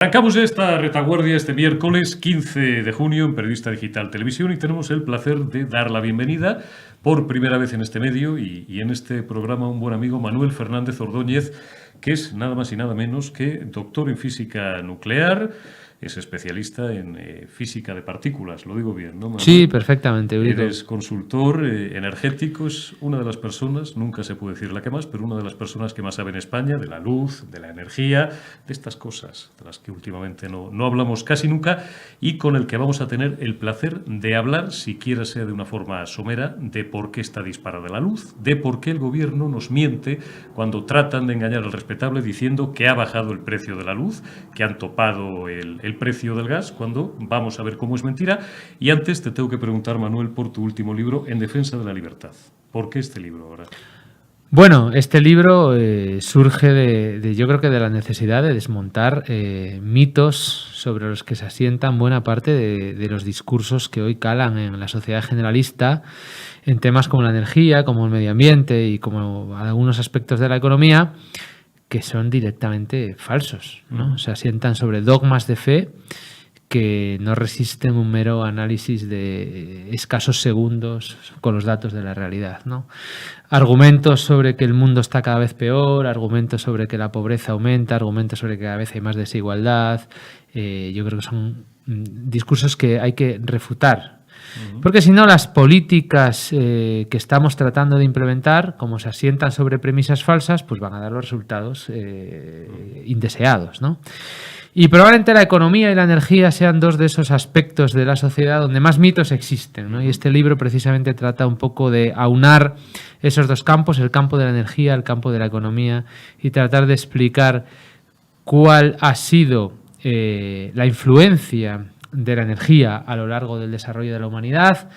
Arrancamos esta retaguardia este miércoles 15 de junio en Periodista Digital Televisión y tenemos el placer de dar la bienvenida por primera vez en este medio y en este programa un buen amigo, Manuel Fernández Ordóñez, que es nada más y nada menos que doctor en física nuclear, es especialista en física de partículas, lo digo bien, ¿no, Manuel? Sí, perfectamente, Eurico. Eres consultor energético, es una de las personas, nunca se puede decir la que más, pero una de las personas que más sabe en España de la luz, de la energía, de estas cosas, de las que últimamente no hablamos casi nunca y con el que vamos a tener el placer de hablar, siquiera sea de una forma somera, de por qué está disparada la luz, de por qué el gobierno nos miente cuando tratan de engañar al respetable diciendo que ha bajado el precio de la luz, que han topado el precio del gas, cuando vamos a ver cómo es mentira. Y antes te tengo que preguntar, Manuel, por tu último libro, En defensa de la libertad. ¿Por qué este libro ahora? Bueno, este libro surge yo creo que de la necesidad de desmontar mitos sobre los que se asientan buena parte de los discursos que hoy calan en la sociedad generalista en temas como la energía, como el medio ambiente y como algunos aspectos de la economía que son directamente falsos, ¿no? Se asientan sobre dogmas de fe que no resisten un mero análisis de escasos segundos con los datos de la realidad, ¿no? Argumentos sobre que el mundo está cada vez peor, argumentos sobre que la pobreza aumenta, argumentos sobre que cada vez hay más desigualdad. Yo creo que son discursos que hay que refutar. Porque si no, las políticas que estamos tratando de implementar, como se asientan sobre premisas falsas, pues van a dar los resultados indeseados, ¿no? Y probablemente la economía y la energía sean dos de esos aspectos de la sociedad donde más mitos existen, ¿no? Y este libro precisamente trata un poco de aunar esos dos campos, el campo de la energía, el campo de la economía, y tratar de explicar cuál ha sido la influencia de la energía a lo largo del desarrollo de la humanidad,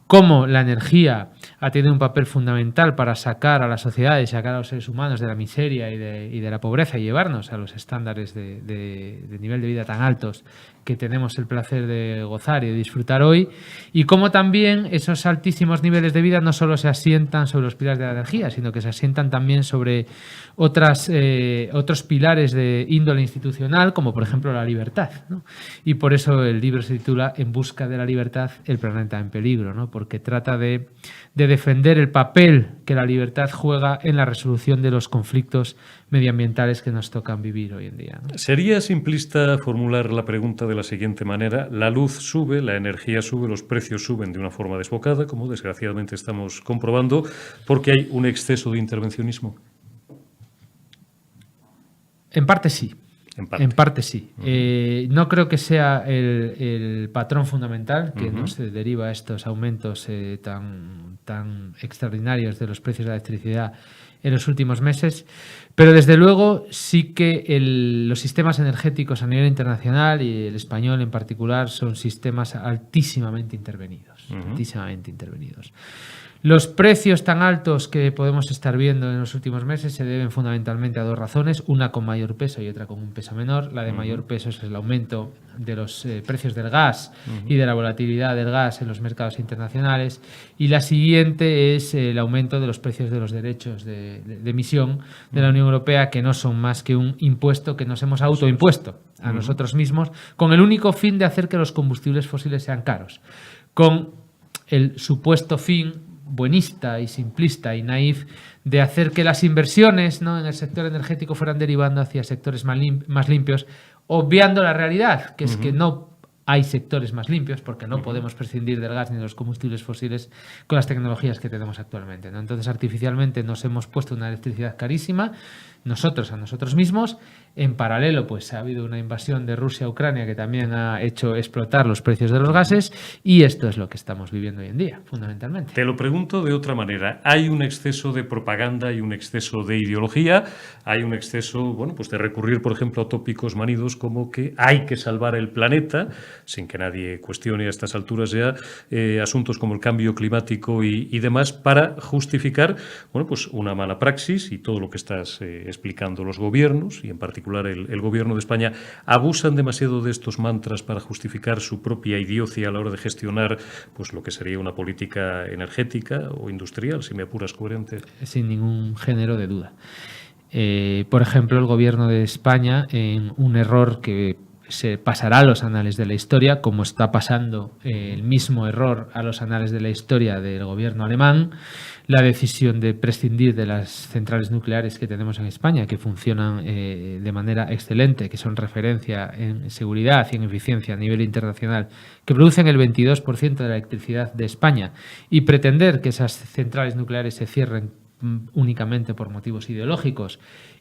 cómo la energía ha tenido un papel fundamental para sacar a la sociedad y sacar a los seres humanos de la miseria y de la pobreza y llevarnos a los estándares de nivel de vida tan altos que tenemos el placer de gozar y de disfrutar hoy, y cómo también esos altísimos niveles de vida no solo se asientan sobre los pilares de la energía, sino que se asientan también sobre otros pilares de índole institucional, como por ejemplo la libertad, ¿no? Y por eso el libro se titula En busca de la libertad, el planeta en peligro, ¿no? Porque trata de defender el papel que la libertad juega en la resolución de los conflictos medioambientales que nos tocan vivir hoy en día, ¿no? Sería simplista formular la pregunta de la siguiente manera: la luz sube, la energía sube, los precios suben de una forma desbocada, como desgraciadamente estamos comprobando, porque hay un exceso de intervencionismo. En parte sí. En parte sí. No creo que sea el patrón fundamental que nos deriva a estos aumentos tan extraordinarios de los precios de la electricidad en los últimos meses, pero desde luego sí que los sistemas energéticos a nivel internacional y el español en particular son sistemas altísimamente intervenidos. Altísimamente intervenidos. Los precios tan altos que podemos estar viendo en los últimos meses se deben fundamentalmente a dos razones, una con mayor peso y otra con un peso menor. La de mayor peso es el aumento de los precios del gas y de la volatilidad del gas en los mercados internacionales, y la siguiente es el aumento de los precios de los derechos de emisión de la Unión Europea, que no son más que un impuesto que nos hemos autoimpuesto a nosotros mismos con el único fin de hacer que los combustibles fósiles sean caros, con el supuesto fin buenista y simplista y naif de hacer que las inversiones, ¿no?, en el sector energético fueran derivando hacia sectores más limpios, obviando la realidad, que es que no hay sectores más limpios porque no podemos prescindir del gas ni de los combustibles fósiles con las tecnologías que tenemos actualmente, ¿no? Entonces, artificialmente nos hemos puesto una electricidad carísima, nosotros a nosotros mismos. En paralelo, pues ha habido una invasión de Rusia a Ucrania que también ha hecho explotar los precios de los gases, y esto es lo que estamos viviendo hoy en día, fundamentalmente. Te lo pregunto de otra manera. Hay un exceso de propaganda y un exceso de ideología, hay un exceso, bueno, pues de recurrir, por ejemplo, a tópicos manidos como que hay que salvar el planeta, sin que nadie cuestione a estas alturas ya asuntos como el cambio climático y demás, para justificar, bueno, pues una mala praxis, y todo lo que estás explicando. Los gobiernos, y en particular el gobierno de España, abusan demasiado de estos mantras para justificar su propia idiocia a la hora de gestionar, pues, lo que sería una política energética o industrial, si me apuras, coherente. Sin ningún género de duda. Por ejemplo, el gobierno de España, en un error que se pasará a los anales de la historia, como está pasando el mismo error a los anales de la historia del gobierno alemán, la decisión de prescindir de las centrales nucleares que tenemos en España, que funcionan de manera excelente, que son referencia en seguridad y en eficiencia a nivel internacional, que producen el 22% de la electricidad de España, y pretender que esas centrales nucleares se cierren únicamente por motivos ideológicos,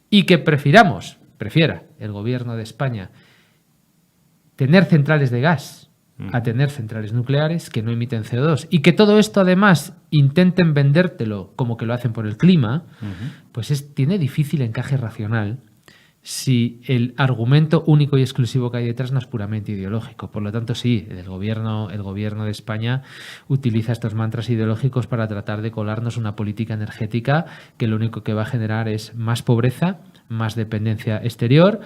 y que prefiera el gobierno de España tener centrales de gas a tener centrales nucleares que no emiten CO2, y que todo esto además intenten vendértelo como que lo hacen por el clima, pues tiene difícil encaje racional si el argumento único y exclusivo que hay detrás no es puramente ideológico. Por lo tanto, sí, el gobierno de España utiliza estos mantras ideológicos para tratar de colarnos una política energética que lo único que va a generar es más pobreza, más dependencia exterior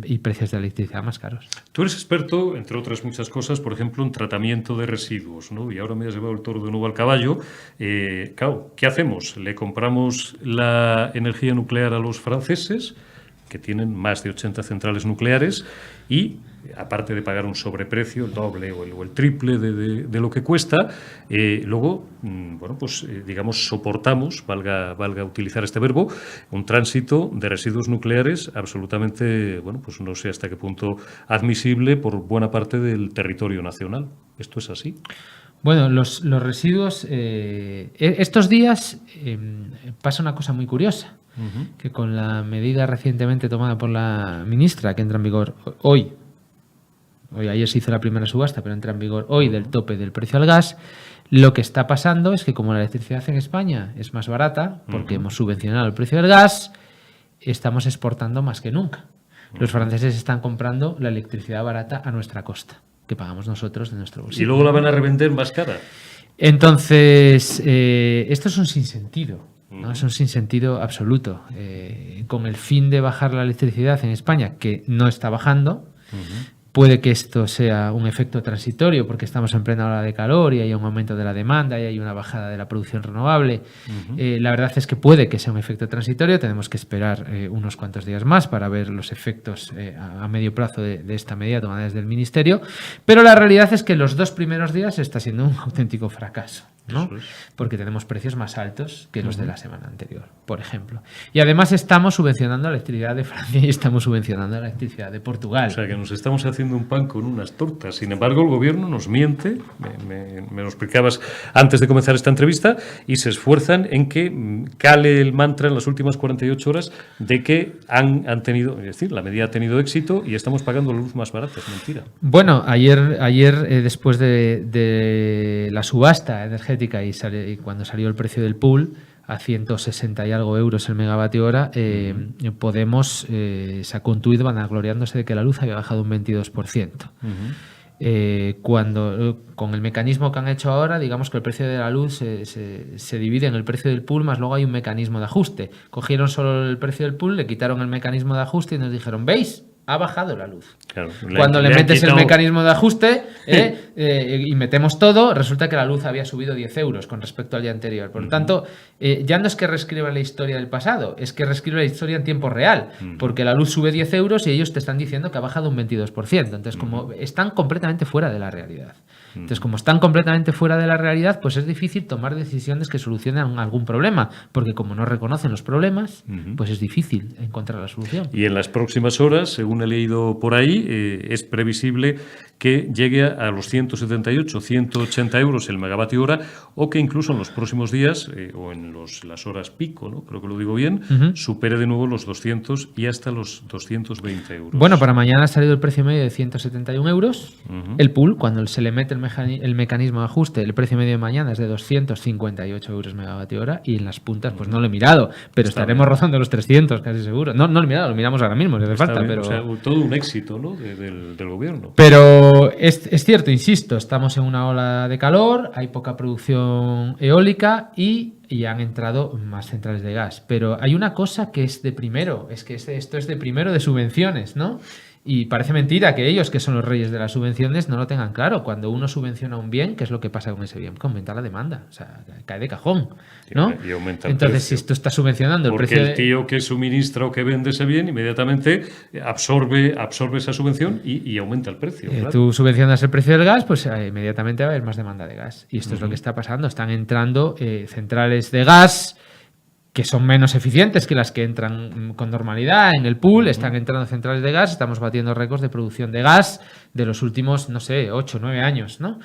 y precios de electricidad más caros. Tú eres experto, entre otras muchas cosas, por ejemplo, en tratamiento de residuos, ¿no? Y ahora me has llevado el toro de nuevo al caballo. Claro, ¿qué hacemos? ¿Le compramos la energía nuclear a los franceses, que tienen más de 80 centrales nucleares, y aparte de pagar un sobreprecio, el doble o el triple de lo que cuesta, luego, bueno, pues digamos, soportamos, valga utilizar este verbo, un tránsito de residuos nucleares absolutamente, bueno, pues no sé hasta qué punto admisible por buena parte del territorio nacional? ¿Esto es así? Bueno, los residuos, estos días pasa una cosa muy curiosa, que con la medida recientemente tomada por la ministra, que entra en vigor hoy, ayer se hizo la primera subasta, pero entra en vigor hoy, del tope del precio al gas, lo que está pasando es que como la electricidad en España es más barata, porque hemos subvencionado el precio del gas, estamos exportando más que nunca. Los franceses están comprando la electricidad barata a nuestra costa, que pagamos nosotros de nuestro bolsillo. Y luego la van a revender más cara. Entonces, esto es un sinsentido, ¿no? Es un sinsentido absoluto. Con el fin de bajar la electricidad en España, que no está bajando, puede que esto sea un efecto transitorio porque estamos en plena ola de calor y hay un aumento de la demanda y hay una bajada de la producción renovable. La verdad es que puede que sea un efecto transitorio. Tenemos que esperar unos cuantos días más para ver los efectos a medio plazo de esta medida tomada desde el Ministerio. Pero la realidad es que los 2 primeros días está siendo un auténtico fracaso, ¿no? Porque tenemos precios más altos que los de la semana anterior, por ejemplo. Y además estamos subvencionando la electricidad de Francia y estamos subvencionando la electricidad de Portugal. O sea, que nos estamos haciendo un pan con unas tortas. Sin embargo, el gobierno nos miente, me lo explicabas antes de comenzar esta entrevista, y se esfuerzan en que cale el mantra en las últimas 48 horas de que han tenido, es decir, la medida ha tenido éxito y estamos pagando la luz más barata. Es mentira. Bueno, ayer después de la subasta energética y cuando salió el precio del pool a 160 y algo euros el megavatio hora, Podemos sacó un tuit vanagloriándose de que la luz había bajado un 22%. Cuando con el mecanismo que han hecho ahora, digamos que el precio de la luz se divide en el precio del pool, más luego hay un mecanismo de ajuste. Cogieron solo el precio del pool, le quitaron el mecanismo de ajuste y nos dijeron, ¿veis? Ha bajado la luz. Claro, cuando le metes el mecanismo de ajuste y metemos todo, resulta que la luz había subido 10 euros con respecto al día anterior. Por lo tanto, ya no es que reescriba la historia del pasado, es que reescribe la historia en tiempo real, porque la luz sube 10 euros y ellos te están diciendo que ha bajado un 22%. Entonces, como están completamente fuera de la realidad. Entonces, como están completamente fuera de la realidad, pues es difícil tomar decisiones que solucionen algún problema, porque como no reconocen los problemas, pues es difícil encontrar la solución. Y en las próximas horas, según he leído por ahí, es previsible que llegue a los 178, 180 euros el megavatio hora, o que incluso en los próximos días, o en las horas pico, ¿no? Creo que lo digo bien, supere de nuevo los 200 y hasta los 220 euros. Bueno, para mañana ha salido el precio medio de 171 euros. El pool, cuando se le mete el mecanismo de ajuste, el precio medio de mañana es de 258 euros megavatio hora, y en las puntas pues no lo he mirado, pero estaremos rozando los 300 casi seguro. No lo he mirado, lo miramos ahora mismo, si hace falta. Pero... O sea, todo un éxito, ¿no? del gobierno. Pero es cierto, insisto, estamos en una ola de calor, hay poca producción eólica y han entrado más centrales de gas. Pero hay una cosa que es de primero, es que esto es de primero de subvenciones, ¿no? Y parece mentira que ellos, que son los reyes de las subvenciones, no lo tengan claro. Cuando uno subvenciona un bien, ¿qué es lo que pasa con ese bien? Que aumenta la demanda. O sea, cae de cajón, ¿no? Y aumenta el Entonces, precio. si tú estás subvencionando el Porque precio el tío que suministra o que vende ese bien inmediatamente absorbe esa subvención y aumenta el precio. Claro. Tú subvencionas el precio del gas, pues inmediatamente va a haber más demanda de gas. Y esto es lo que está pasando. Están entrando centrales de gas que son menos eficientes que las que entran con normalidad en el pool. Están entrando centrales de gas, estamos batiendo récords de producción de gas de los últimos, no sé, 8 o 9 años, ¿no?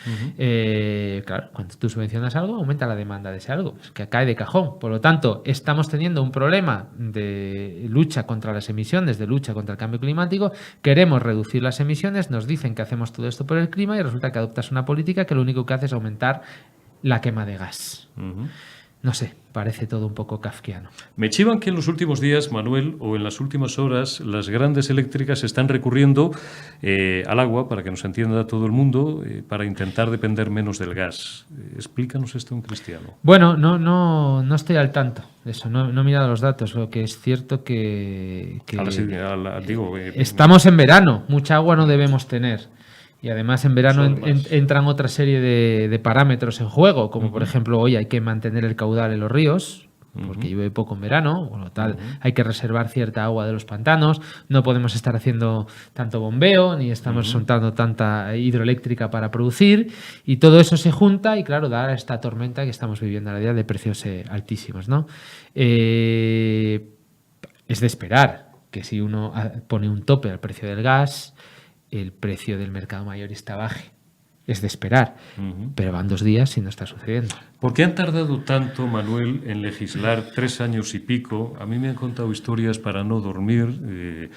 Claro, cuando tú subvencionas algo, aumenta la demanda de ese algo, es que cae de cajón. Por lo tanto, estamos teniendo un problema de lucha contra las emisiones, de lucha contra el cambio climático. Queremos reducir las emisiones, nos dicen que hacemos todo esto por el clima y resulta que adoptas una política que lo único que hace es aumentar la quema de gas. No sé, parece todo un poco kafkiano. Me chivan que en los últimos días, Manuel, o en las últimas horas, las grandes eléctricas están recurriendo al agua, para que nos entienda todo el mundo, para intentar depender menos del gas. Explícanos esto en cristiano. Bueno, no estoy al tanto de eso, no he mirado los datos. Lo que es cierto que estamos en verano, mucha agua no debemos tener. Y además en verano entran otra serie de parámetros en juego, como por ejemplo hoy hay que mantener el caudal en los ríos, porque llueve poco en verano, bueno, tal, hay que reservar cierta agua de los pantanos, no podemos estar haciendo tanto bombeo, ni estamos soltando tanta hidroeléctrica para producir, y todo eso se junta y claro, da esta tormenta que estamos viviendo a la día de precios altísimos, ¿no? Es de esperar que si uno pone un tope al precio del gas, el precio del mercado mayorista baje. Es de esperar, pero van 2 días y no está sucediendo. ¿Por qué han tardado tanto, Manuel, en legislar 3 años y pico? A mí me han contado historias para no dormir,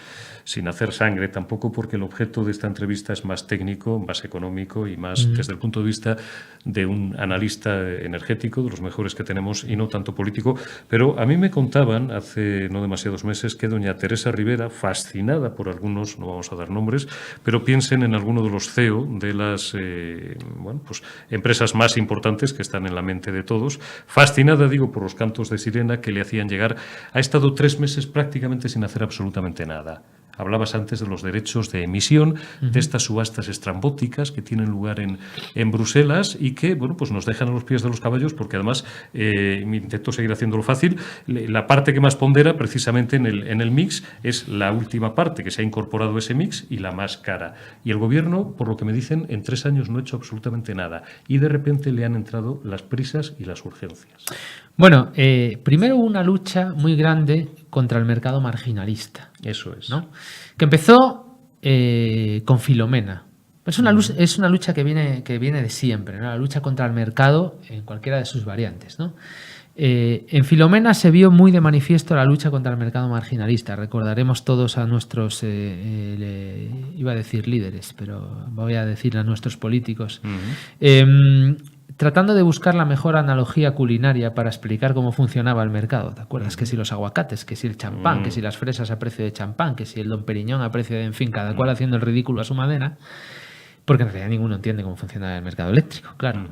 sin hacer sangre, tampoco porque el objeto de esta entrevista es más técnico, más económico y más desde el punto de vista de un analista energético, de los mejores que tenemos, y no tanto político. Pero a mí me contaban hace no demasiados meses que doña Teresa Rivera, fascinada por algunos, no vamos a dar nombres, pero piensen en alguno de los CEO de las empresas más importantes que están en la mente de todos, fascinada, digo, por los cantos de sirena que le hacían llegar. Ha estado 3 meses prácticamente sin hacer absolutamente nada. Hablabas antes de los derechos de emisión, de estas subastas estrambóticas que tienen lugar en Bruselas y que, bueno, pues nos dejan a los pies de los caballos porque además, intento seguir haciéndolo fácil, la parte que más pondera precisamente en el mix es la última parte que se ha incorporado a ese mix y la más cara. Y el gobierno, por lo que me dicen, en 3 años no ha hecho absolutamente nada y de repente le han entrado las prisas y las urgencias. Bueno, primero hubo una lucha muy grande contra el mercado marginalista. Eso es. ¿No? Que empezó con Filomena. Es una lucha que viene de siempre, ¿no? La lucha contra el mercado en cualquiera de sus variantes, ¿no? En Filomena se vio muy de manifiesto la lucha contra el mercado marginalista. Recordaremos todos a nuestros, iba a decir líderes, pero voy a decir a nuestros políticos, tratando de buscar la mejor analogía culinaria para explicar cómo funcionaba el mercado. ¿Te acuerdas? Que si los aguacates, que si el champán, que si las fresas a precio de champán, que si el Don Periñón a precio de, en fin, cada cual haciendo el ridículo a su manera, porque en realidad ninguno entiende cómo funciona el mercado eléctrico, claro.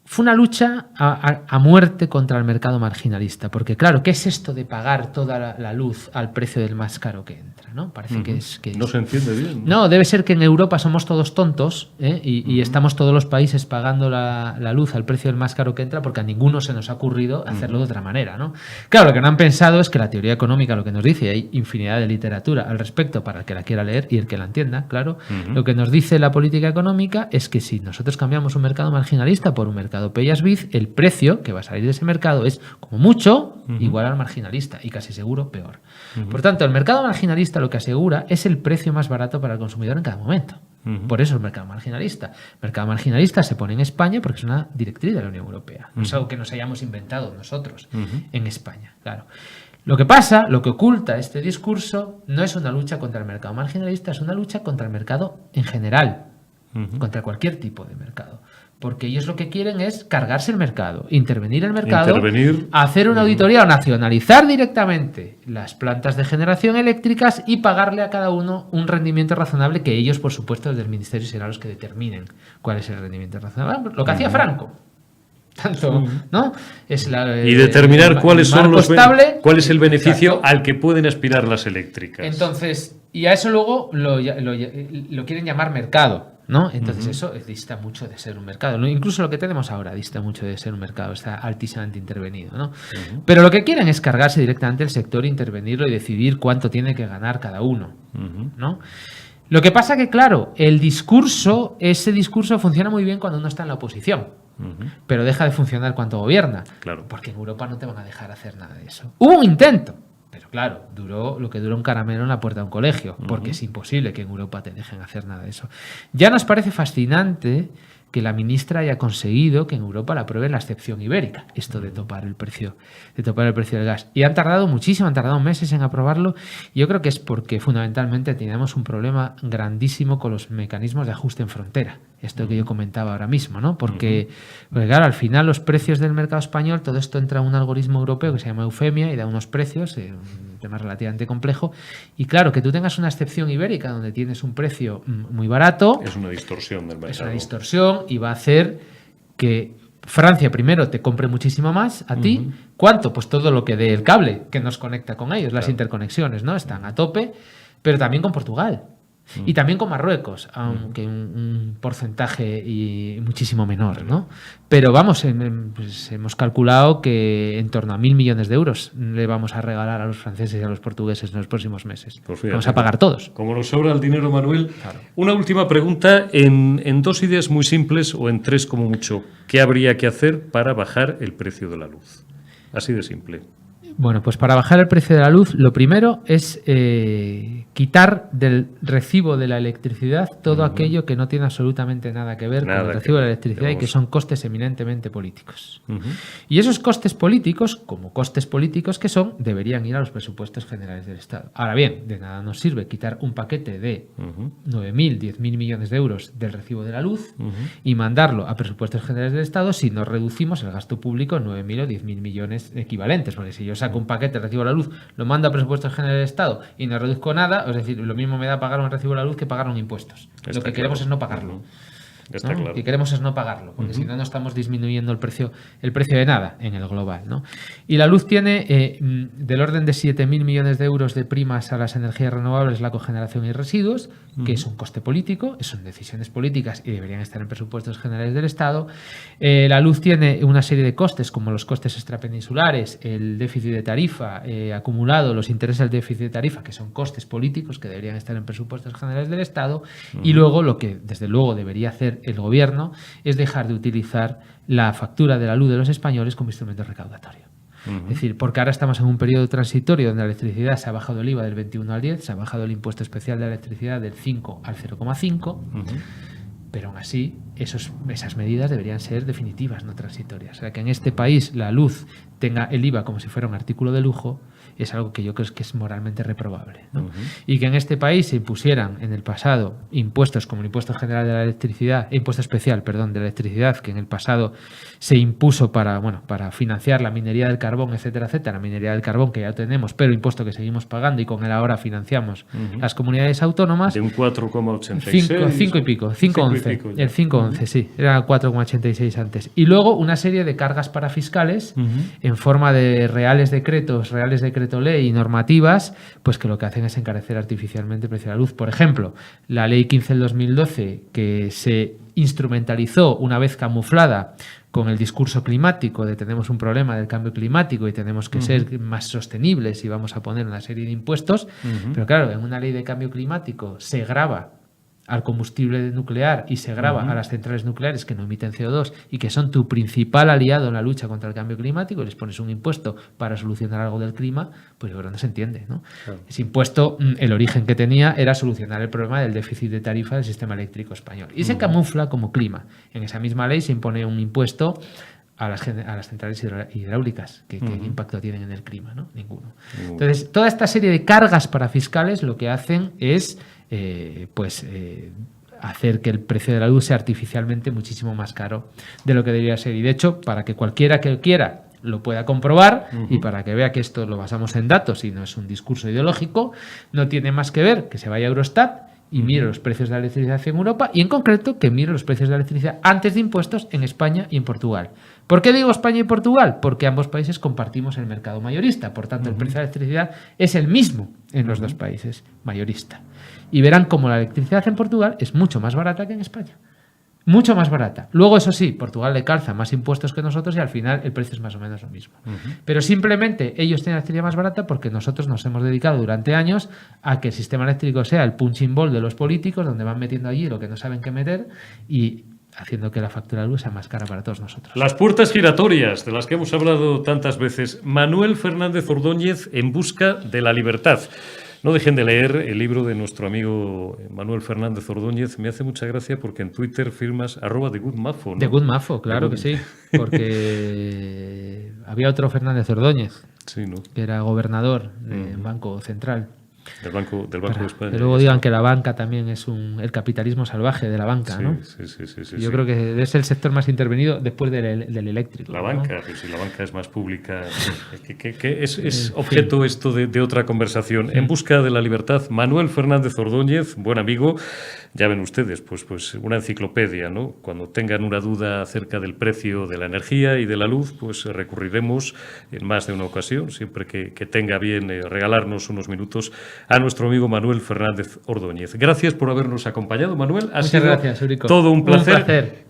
Fue una lucha a muerte contra el mercado marginalista, porque claro, ¿qué es esto de pagar toda la luz al precio del más caro que entra? ¿No? Parece que no se entiende bien. No, debe ser que en Europa somos todos tontos, y estamos todos los países pagando la luz al precio del más caro que entra porque a ninguno se nos ha ocurrido hacerlo de otra manera, ¿no? Claro, lo que no han pensado es que la teoría económica lo que nos dice, hay infinidad de literatura al respecto para el que la quiera leer y el que la entienda, claro, lo que nos dice la política económica es que si nosotros cambiamos un mercado marginalista por un mercado pay-as-biz, el precio que va a salir de ese mercado es, como mucho, igual al marginalista y casi seguro peor. Por tanto, el mercado marginalista lo que asegura es el precio más barato para el consumidor en cada momento. Por eso el mercado marginalista. El mercado marginalista se pone en España porque es una directriz de la Unión Europea. No es algo que nos hayamos inventado nosotros en España, claro. Lo que pasa, lo que oculta este discurso, no es una lucha contra el mercado marginalista, es una lucha contra el mercado en general, contra cualquier tipo de mercado. Porque ellos lo que quieren es cargarse el mercado, intervenir el mercado, hacer una auditoría o nacionalizar directamente las plantas de generación eléctricas y pagarle a cada uno un rendimiento razonable que ellos, por supuesto, desde el Ministerio serán los que determinen cuál es el rendimiento razonable. Lo que hacía Franco. tanto, ¿no? Es y determinar cuál es el beneficio exacto, al que pueden aspirar las eléctricas. Entonces, y a eso luego lo quieren llamar mercado, ¿no? Entonces eso dista mucho de ser un mercado. Incluso lo que tenemos ahora dista mucho de ser un mercado, está altísimamente intervenido, ¿no? Pero lo que quieren es cargarse directamente el sector, intervenirlo y decidir cuánto tiene que ganar cada uno, ¿no? Lo que pasa que, claro, ese discurso funciona muy bien cuando uno está en la oposición. Pero deja de funcionar cuando gobierna. Claro. Porque en Europa no te van a dejar hacer nada de eso. Hubo un intento, pero claro, duró lo que dura un caramelo en la puerta de un colegio, porque es imposible que en Europa te dejen hacer nada de eso. Ya nos parece fascinante que la ministra haya conseguido que en Europa la aprueben la excepción ibérica, esto de topar el precio del gas. Y han tardado muchísimo, han tardado meses en aprobarlo. Y yo creo que es porque fundamentalmente teníamos un problema grandísimo con los mecanismos de ajuste en frontera. Esto que yo comentaba ahora mismo, ¿no? Porque claro, al final los precios del mercado español, todo esto entra en un algoritmo europeo que se llama Eufemia y da unos precios, un tema relativamente complejo. Y claro, que tú tengas una excepción ibérica donde tienes un precio muy barato. Es una distorsión del mercado. Es una distorsión y va a hacer que Francia primero te compre muchísimo más a ti. ¿Cuánto? Pues todo lo que dé el cable que nos conecta con ellos, las interconexiones, ¿no? Están a tope, pero también con Portugal. Y también con Marruecos, aunque un porcentaje muchísimo menor, ¿no? Pero vamos, pues hemos calculado que en torno a 1.000 millones de euros le vamos a regalar a los franceses y a los portugueses en los próximos meses. Pues fíjate, vamos a pagar todos. Como nos sobra el dinero, Manuel. Claro. Una última pregunta en dos ideas muy simples o en tres como mucho. ¿Qué habría que hacer para bajar el precio de la luz? Así de simple. Bueno, pues para bajar el precio de la luz, lo primero es quitar del recibo de la electricidad todo aquello que no tiene absolutamente nada que ver con el recibo de la electricidad y que son costes eminentemente políticos. Y esos costes políticos, como costes políticos que son, deberían ir a los presupuestos generales del Estado. Ahora bien, de nada nos sirve quitar un paquete de 9.000, 10.000 millones de euros del recibo de la luz y mandarlo a presupuestos generales del Estado si no reducimos el gasto público en 9.000 o 10.000 millones equivalentes. Porque si yo saco un paquete de recibo de la luz, lo mando a presupuestos generales del Estado y no reduzco nada, es decir, lo mismo me da pagar un recibo de la luz que pagar un impuestos. Lo que queremos es no pagarlo. Está claro. Lo que queremos es no pagarlo, porque si no, no estamos disminuyendo el precio de nada en el global, ¿no? Y la luz tiene del orden de 7.000 millones de euros de primas a las energías renovables, la cogeneración y residuos, que es un coste político, son decisiones políticas y deberían estar en presupuestos generales del Estado. La luz tiene una serie de costes, como los costes extrapeninsulares, el déficit de tarifa acumulado, los intereses del déficit de tarifa, que son costes políticos que deberían estar en presupuestos generales del Estado. Y luego lo que, desde luego, debería hacer el gobierno es dejar de utilizar la factura de la luz de los españoles como instrumento recaudatorio. Es decir, porque ahora estamos en un periodo transitorio donde la electricidad se ha bajado el IVA del 21 al 10, se ha bajado el impuesto especial de la electricidad del 5 al 0,5, pero aún así esas medidas deberían ser definitivas, no transitorias. O sea, que en este país la luz tenga el IVA como si fuera un artículo de lujo es algo que yo creo que es moralmente reprobable, ¿no? Y que en este país se impusieran en el pasado impuestos como el impuesto general de la electricidad, impuesto especial, perdón, de la electricidad, que en el pasado se impuso para financiar la minería del carbón, etcétera, etcétera, la minería del carbón que ya tenemos, pero impuesto que seguimos pagando y con él ahora financiamos las comunidades autónomas. De un 4,86. 5 y pico, 5,11. El 5,11, sí, era 4,86 antes. Y luego una serie de cargas parafiscales en forma de reales decretos ley y normativas, pues que lo que hacen es encarecer artificialmente el precio de la luz. Por ejemplo, la ley 15 del 2012, que se instrumentalizó una vez camuflada con el discurso climático de tenemos un problema del cambio climático y tenemos que ser más sostenibles y vamos a poner una serie de impuestos, pero claro, en una ley de cambio climático se grava al combustible nuclear y se grava a las centrales nucleares que no emiten CO2 y que son tu principal aliado en la lucha contra el cambio climático y les pones un impuesto para solucionar algo del clima, pues yo creo que no se entiende, ¿no? Claro. Ese impuesto, el origen que tenía era solucionar el problema del déficit de tarifa del sistema eléctrico español y se camufla como clima. En esa misma ley se impone un impuesto a las centrales hidráulicas. ¿Qué impacto tienen en el clima? ¿No? Ninguno. Entonces, toda esta serie de cargas parafiscales lo que hacen es hacer que el precio de la luz sea artificialmente muchísimo más caro de lo que debería ser. Y de hecho, para que cualquiera que quiera lo pueda comprobar y para que vea que esto lo basamos en datos y no es un discurso ideológico, no tiene más que ver que se vaya a Eurostat y mire los precios de la electricidad en Europa y en concreto que mire los precios de la electricidad antes de impuestos en España y en Portugal. ¿Por qué digo España y Portugal? Porque ambos países compartimos el mercado mayorista, por tanto el precio de la electricidad es el mismo en los dos países, mayorista. Y verán como la electricidad en Portugal es mucho más barata que en España. Mucho más barata. Luego, eso sí, Portugal le calza más impuestos que nosotros y al final el precio es más o menos lo mismo. Pero simplemente ellos tienen la electricidad más barata porque nosotros nos hemos dedicado durante años a que el sistema eléctrico sea el punching ball de los políticos, donde van metiendo allí lo que no saben qué meter y haciendo que la factura de luz sea más cara para todos nosotros. Las puertas giratorias, de las que hemos hablado tantas veces. Manuel Fernández Ordóñez, En busca de la libertad. No dejen de leer el libro de nuestro amigo Manuel Fernández Ordóñez. Me hace mucha gracia porque en Twitter firmas @TheGoodMafo, ¿no? The Good Mafo, claro que sí. Porque había otro Fernández Ordóñez, Sí, ¿no? que era gobernador del Banco Central. Del Banco de España. Que luego digan que la banca también es el capitalismo salvaje de la banca, Sí, ¿no? sí. Yo creo que es el sector más intervenido después del eléctrico. La ¿no? banca, pues si la banca es más pública, que es objeto esto de otra conversación. En busca de la libertad, Manuel Fernández Ordóñez, buen amigo, ya ven ustedes, pues una enciclopedia, ¿no? Cuando tengan una duda acerca del precio de la energía y de la luz, pues recurriremos en más de una ocasión, siempre que tenga bien regalarnos unos minutos a nuestro amigo Manuel Fernández Ordóñez. Gracias por habernos acompañado, Manuel. Ha Muchas sido gracias, Eurico. todo un placer.